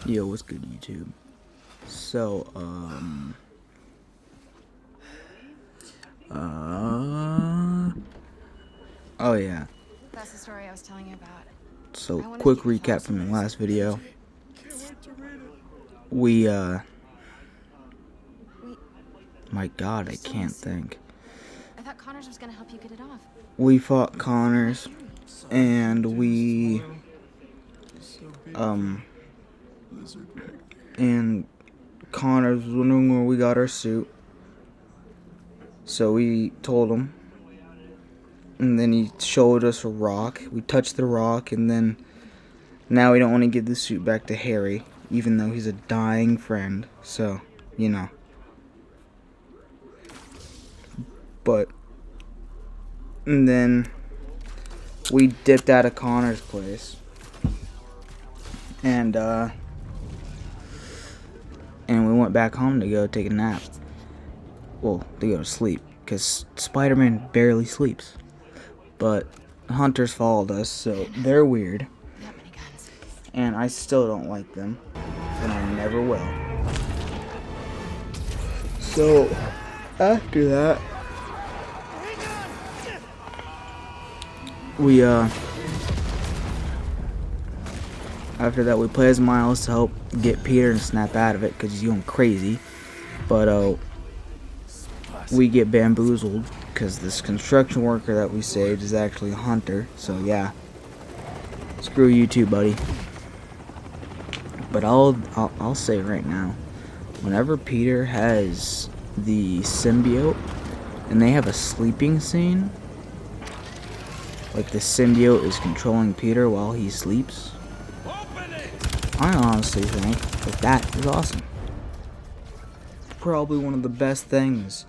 Yo, what's good, YouTube? So, oh yeah. That's the story I was telling you about. So, quick recap from the last video. We, my God, I can't think. I thought Connors was gonna help you get it off. We fought Connors, and we, and Connors was wondering where we got our suit. So we told him, and then he showed us a rock. We touched the rock, and then now we don't want to give the suit back to Harry, even though he's a dying friend. So, you know. But, and then we dipped out of Connor's place, and we went back home to go take a nap. Well, to go to sleep, because Spider-Man barely sleeps. But hunters followed us, so they're weird. That many guns. And I still don't like them, and I never will. So, after that, we play as Miles to help get Peter and Snap out of it, because he's going crazy. But, we get bamboozled, because this construction worker that we saved is actually a hunter, so yeah. Screw you too, buddy. But I'll say right now, whenever Peter has the symbiote and they have a sleeping scene, like the symbiote is controlling Peter while he sleeps, I honestly think that is awesome. Probably one of the best things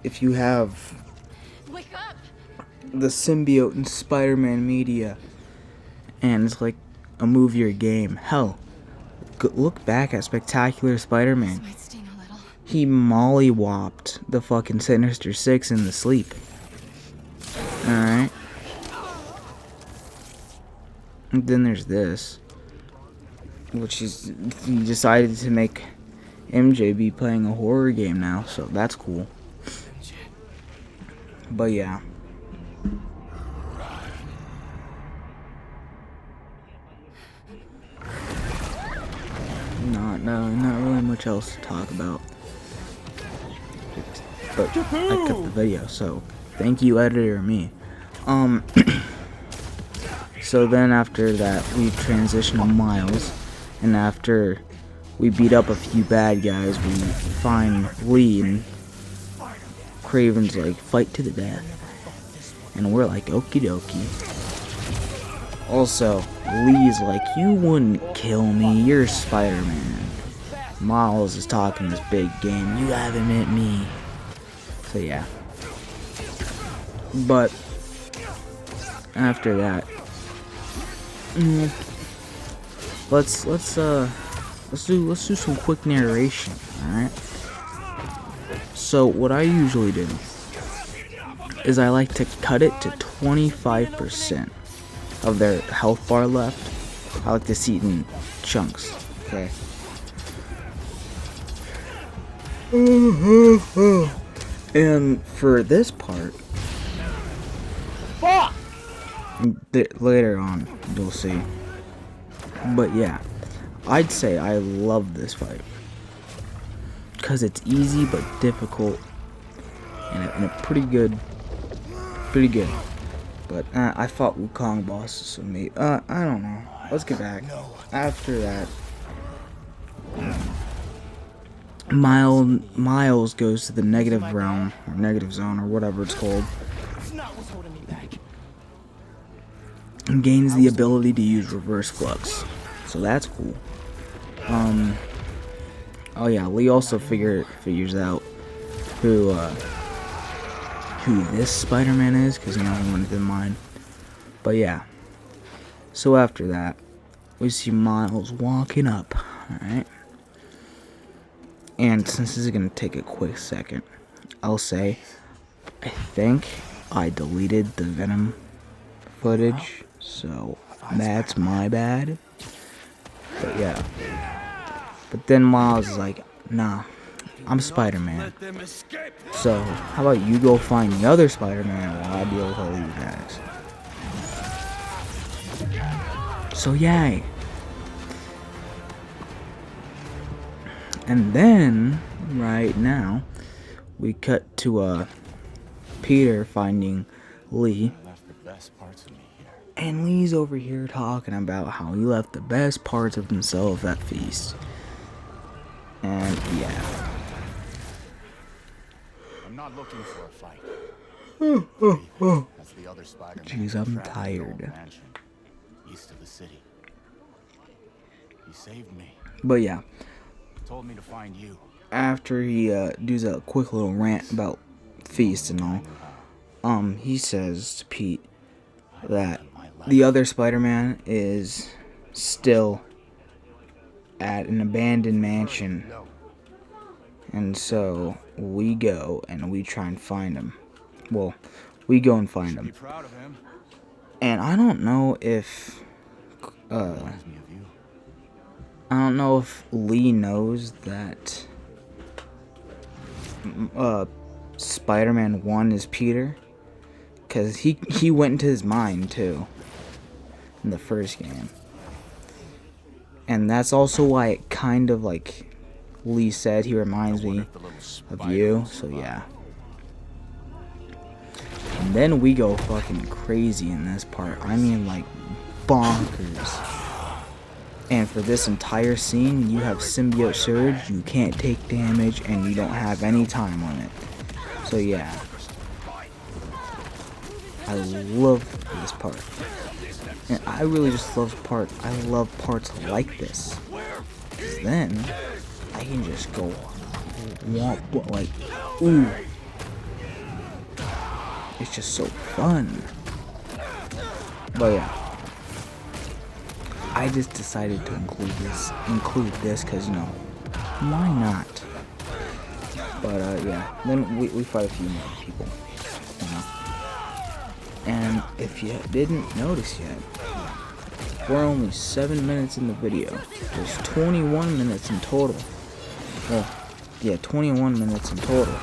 if you have Wake up! the symbiote in Spider-Man media and it's like a movie or game. Hell, look back at Spectacular Spider-Man. This might sting a little. He mollywopped the fucking Sinister Six in the sleep. Alright. And then there's this, which he decided to make MJ be playing a horror game now, so that's cool. But yeah. Not really much else to talk about. But I cut the video, so thank you, editor, me. So then after that, we transition to Miles, and after we beat up a few bad guys, we find Lee, and Craven's like, fight to the death. And we're like, okie dokie. Also, Lee's like, you wouldn't kill me, you're Spider-Man. Miles is talking this big game, you haven't met me. So yeah. But after that, let's do some quick narration, alright? So what I usually do is I like to cut it to 25% of their health bar left. I like to see it in chunks, okay? And for this part, later on you'll see. But yeah, I'd say I love this fight because it's easy but difficult, and a pretty good. But I fought Wukong bosses, so maybe I don't know. Let's get back. After that, Miles goes to the negative realm, or negative zone, or whatever it's called, and gains the ability to use reverse flux. So that's cool. Oh yeah, Lee also figures out who this Spider-Man is, because he went in mine. But yeah. So after that, we see Miles walking up, alright? And since this is going to take a quick second, I'll say, I think I deleted the Venom footage, so that's my bad. But yeah. But then Miles is like, nah, I'm Spider-Man. Let them escape. So, how about you go find the other Spider-Man while I deal with all you guys? So, yay. And then, right now, we cut to Peter finding Lee. Left the best parts of me here. And Lee's over here talking about how he left the best parts of himself at Feast. And yeah. I'm not looking for a fight. That's the other Spider-Man. Jeez, I'm trapped in the old tired. mansion, east of the city. He saved me. But yeah, Told me to find you. after he does a quick little rant about Feast and all, he says to Pete that the other Spider-Man is still at an abandoned mansion. And so we go and we try and find him. Well, we go and find Be him. proud of him. And I don't know if Reminds me of you. I don't know if Lee knows that Spider-Man 1 is Peter, cuz he went into his mind too in the first game. And that's also why it kind of like Lee said he reminds me The little of spider you, will so survive. yeah. And then we go fucking crazy in this part. I mean, like, bonkers. And for this entire scene, you have Symbiote Surge, you can't take damage, and you don't have any time limit. So yeah. I love this part. And I really just love parts like this. 'Cause then, I can just go womp, like, ooh. It's just so fun. But yeah, I just decided to include this because, you know, why not? But yeah, then we fight a few more people, you know. And if you didn't notice yet, we're only 7 minutes in the video. There's 21 minutes in total. Well, yeah, 21 minutes in total.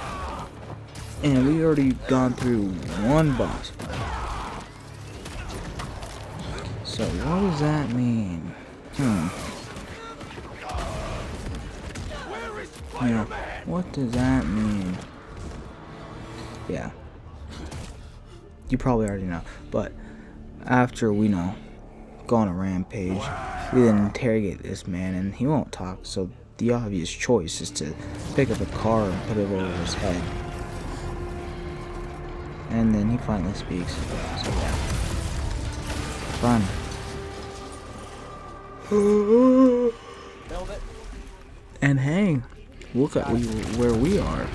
And we already gone through one boss fight. So what does that mean? You know, what does that mean? Yeah. You probably already know. But after we go on a rampage, we then interrogate this man and he won't talk, so the obvious choice is to pick up a car and put it over his head. And then he finally speaks. So yeah. Fun. And hey, look at where we are.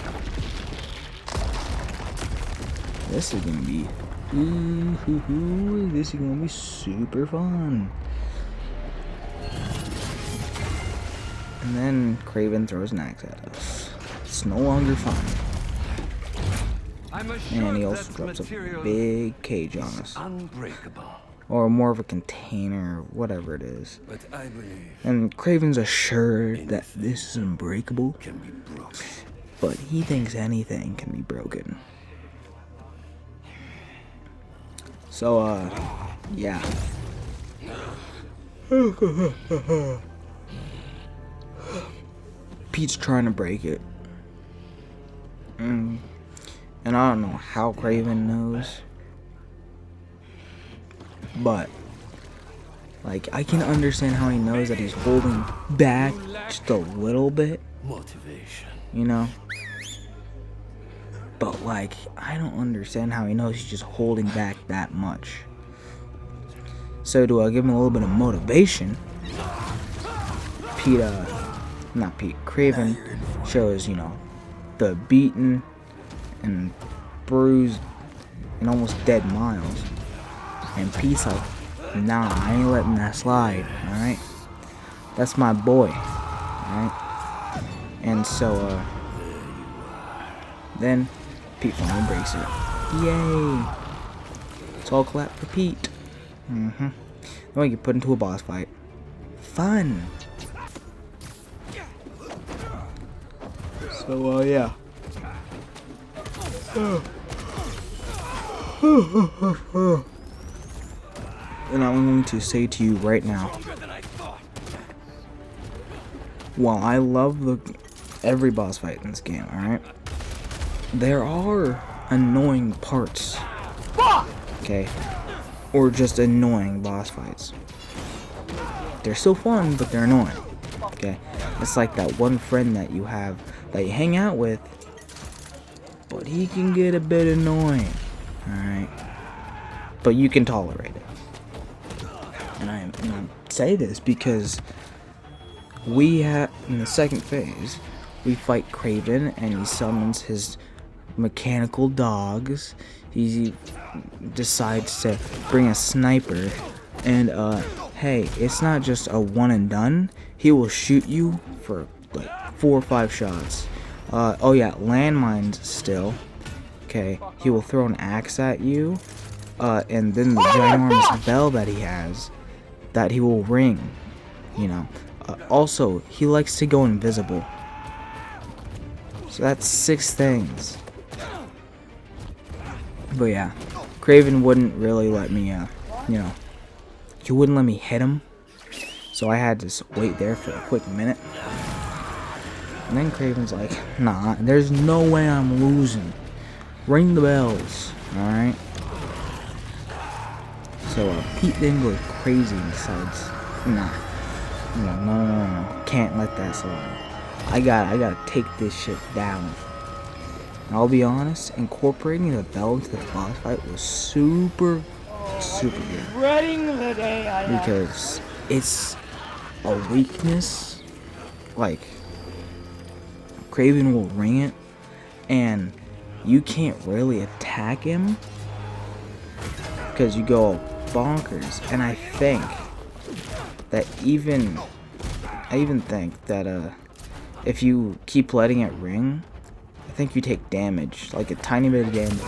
This is gonna be this is gonna be super fun. And then Kraven throws an axe at us. It's no longer fun. And he also drops a big cage on us. Unbreakable. Or more of a container, whatever it is. But I believe And Kraven's assured that this is unbreakable, can be broken. but he thinks anything can be broken. So, yeah. Pete's trying to break it. And I don't know how Kraven knows. But, like, I can understand how he knows that he's holding back just a little bit, Motivation. you know? But, like, I don't understand how he knows he's just holding back that much. So, to give him a little bit of motivation, Kraven shows, the beaten and bruised and almost dead Miles. And Pete's like, nah, I ain't letting that slide, alright? That's my boy, alright? And so, then Pete finally breaks it. Yay! It's all clap for Pete. Then we get put into a boss fight. fun. So, yeah. And I'm going to say to you right now, while I love every boss fight in this game, alright, there are annoying parts, okay, or just annoying boss fights. They're still fun, but they're annoying, okay. It's like that one friend that you have, that you hang out with, but he can get a bit annoying, alright, but you can tolerate it. And I say this because we have, in the second phase, we fight Kraven and he summons his mechanical dogs. He decides to bring a sniper, and hey, it's not just a one and done. He will shoot you for like 4 or 5 shots. Oh yeah, landmines still. Okay, he will throw an axe at you, and then the ginormous bell that he has, that he will ring, you know. Also, he likes to go invisible. So that's 6 things. But yeah, Kraven wouldn't really let me, you know, he wouldn't let me hit him. So I had to wait there for a quick minute. And then Kraven's like, nah, there's no way I'm losing. Ring the bells, alright? So Pete then goes crazy and decides, nah, no, can't let that slide. I gotta take this shit down. And I'll be honest, incorporating the bell into the boss fight was super good. Because it's a weakness. Like, Kraven will ring it, and you can't really attack him because you go bonkers. And I think that I even think that if you keep letting it ring, I think you take damage, like a tiny bit of damage.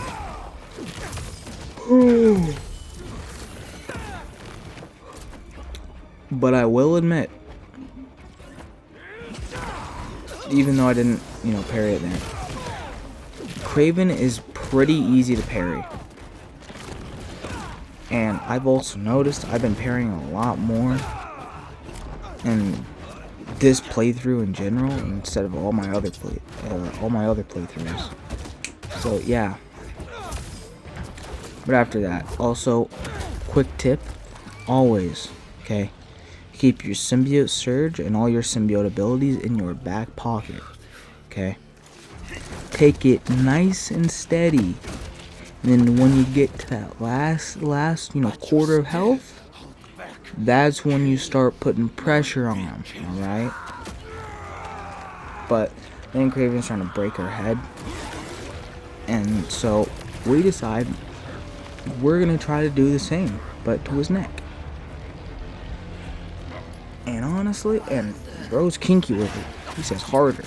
But I will admit, even though I didn't, you know, parry it there, Kraven is pretty easy to parry. And I've also noticed I've been parrying a lot more in this playthrough in general instead of all my other playthroughs. So yeah. But after that, also, quick tip, always, okay, keep your symbiote surge and all your symbiote abilities in your back pocket, okay? Take it nice and steady. And then when you get to that last, you know, quarter of health, that's when you start putting pressure on them, alright? But then Kraven's trying to break her head. And so we decide we're gonna try to do the same, but to his neck. And honestly, and bro's kinky with it. He says harder.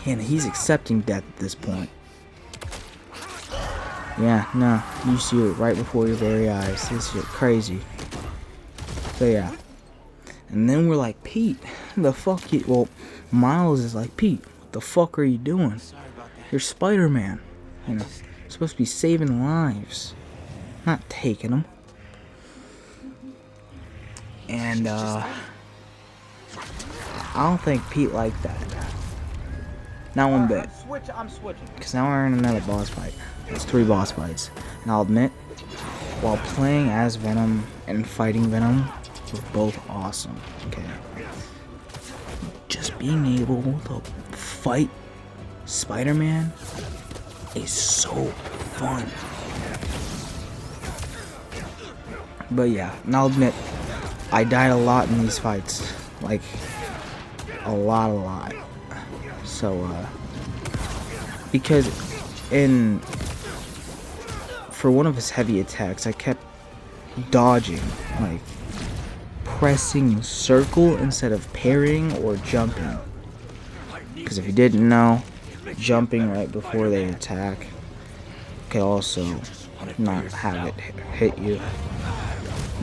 And he's accepting death at this point. Yeah, no, you see it right before your very eyes. This shit crazy. So yeah. And then we're like, Pete, the fuck you... Well, Miles is like, Pete, what the fuck are you doing? You're Spider-Man. You know, you're supposed to be saving lives, not taking them. And, I don't think Pete liked that. Not one bit. I'm switching. Because now we're in another boss fight. It's 3 boss fights. And I'll admit, while playing as Venom and fighting Venom were both awesome. Okay. Just being able to fight Spider-Man is so fun. But yeah, and I'll admit, I died a lot in these fights. Like, a lot. So, because for one of his heavy attacks, I kept dodging, like pressing circle instead of parrying or jumping. Because if you didn't know, jumping right before they attack can also not have it hit you.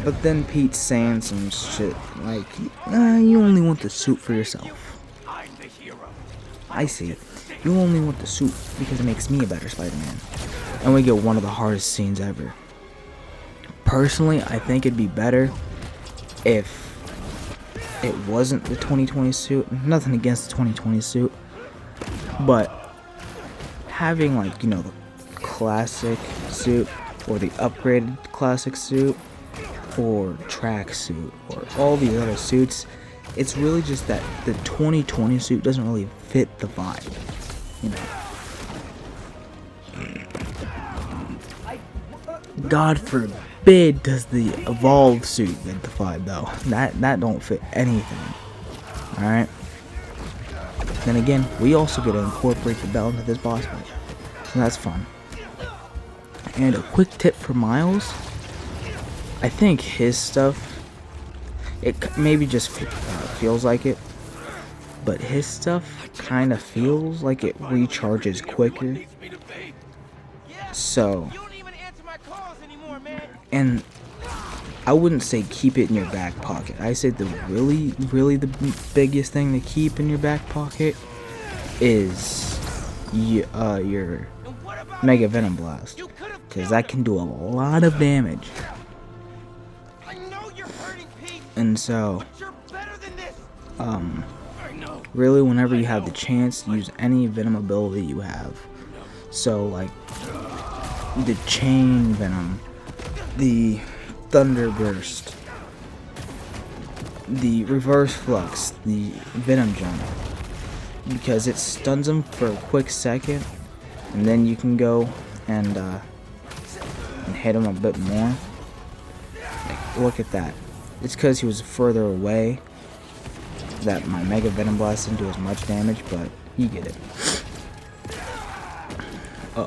But then Pete's saying some shit like, you only want the suit for yourself. I see. You only want the suit because it makes me a better Spider-Man. And we get one of the hardest scenes ever. Personally, I think it'd be better if it wasn't the 2020 suit. Nothing against the 2020 suit. But having, like, you know, the classic suit or the upgraded classic suit or track suit or all these other suits, it's really just that the 2020 suit doesn't really fit the vibe, you know. God forbid does the evolved suit fit the vibe though. That don't fit anything. Alright. Then again, we also get to incorporate the belt into this boss fight. So that's fun. And a quick tip for Miles. I think his stuff, it maybe just feels like it, but his stuff kind of feels like it recharges quicker. So, and I wouldn't say keep it in your back pocket. I said the really the biggest thing to keep in your back pocket is your Mega Venom Blast, because that can do a lot of damage. And so, really whenever you have the chance, use any Venom ability you have. So like the Chain Venom, the Thunder Burst, the Reverse Flux, the Venom Jump, because it stuns them for a quick second, and then you can go and hit him a bit more. Like, look at that. It's because he was further away that my Mega Venom Blast didn't do as much damage, but you get it.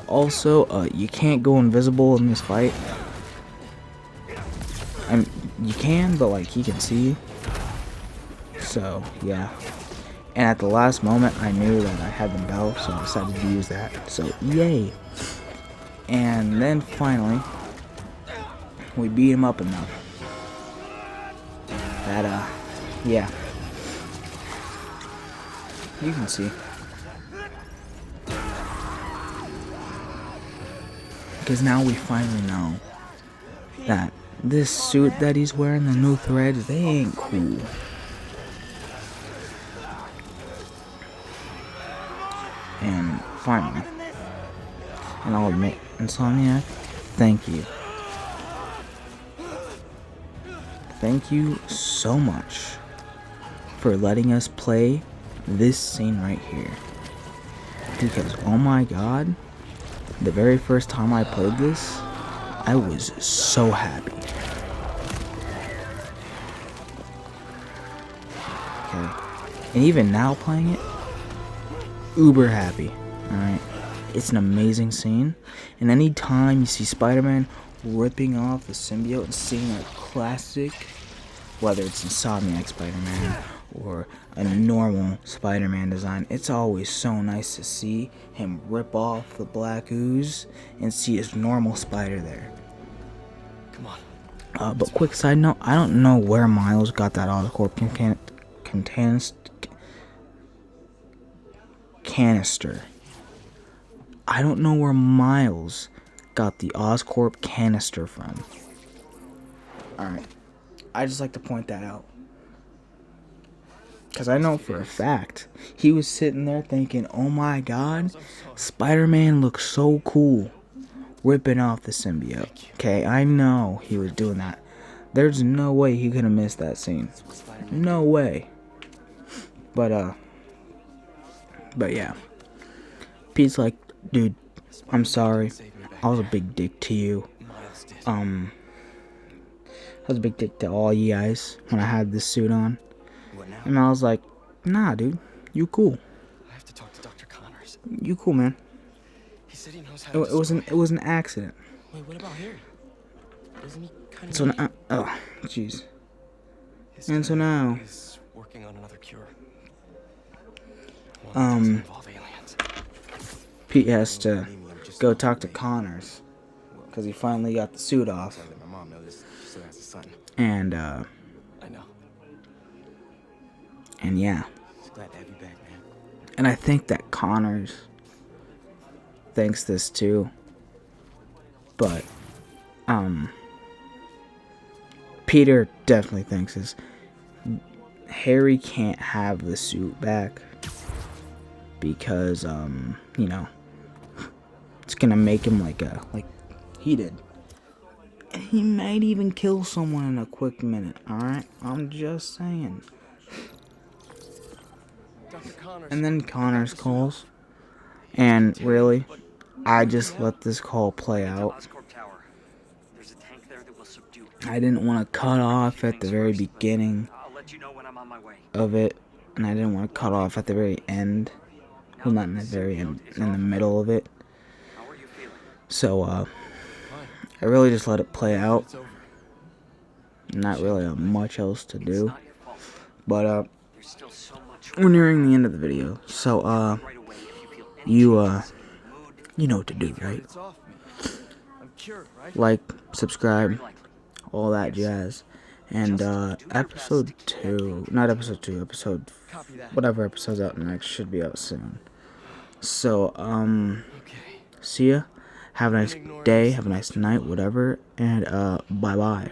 Also, you can't go invisible in this fight. You can, but like he can see you. So yeah. And at the last moment, I knew that I had the bell, so I decided to use that. So yay! And then finally, we beat him up enough that yeah, you can see. Because now we finally know that this suit that he's wearing, the new threads, they ain't cool. And finally, and I'll admit, Insomniac, thank you. Thank you so much for letting us play this scene right here. Because, oh my god, the very first time I played this, I was so happy. Okay. And even now playing it, uber happy. Alright. It's an amazing scene. And anytime you see Spider-Man ripping off the symbiote and seeing that classic, whether it's Insomniac Spider-Man or a normal Spider-Man design, it's always so nice to see him rip off the black ooze and see his normal spider there. Come on. But quick side note, I don't know where Miles got that Oscorp canister. I don't know where Miles got the Oscorp canister from. Alright, I just like to point that out. Because I know for a fact, he was sitting there thinking, oh my god, Spider-Man looks so cool ripping off the symbiote. Okay, I know he was doing that. There's no way he could have missed that scene. No way. But yeah. Pete's like, dude, I'm sorry. I was a big dick to you. I was a big dick to all you guys when I had this suit on. And I was like, nah, dude, you cool. I have to talk to Dr. Connors. You cool, man. He said he knows how to It was an accident. Wait, what about Harry? Doesn't he kind of So now, oh, jeez. And so now, is working on another cure. Pete has to go talk to Connors because he finally got the suit off. My mom knows this. She still has a son. And I know. and yeah. Just glad to have you back, man. And I think that Connors thinks this too. But Peter definitely thinks this. Harry can't have the suit back because you know, it's gonna make him like he did. He might even kill someone in a quick minute, alright? I'm just saying. Dr. Connors. And then Connors calls. And really, I just let this call play out. Oscorp Tower. There's a tank there that will subdue it. I didn't want to cut off at the very beginning I'll let you know when I'm on my way. of it. And I didn't want to cut off at the very end. Well, not in the very end, in the middle of it. How are you feeling? So, Fine. I really just let it play out. It's over. Not really much else to It's do. not your fault. But, There's still so much we're nearing the end of the video. So, right away if you feel any you, changes in mood, you know what to do, right? It's off me. I'm cured, right? Like, subscribe, very likely. all that jazz. And, episode 2, not episode 2, episode, Copy that. whatever episode's out next should be out soon. So, Okay. see ya. Have a nice day, have a nice night, whatever. And, bye-bye.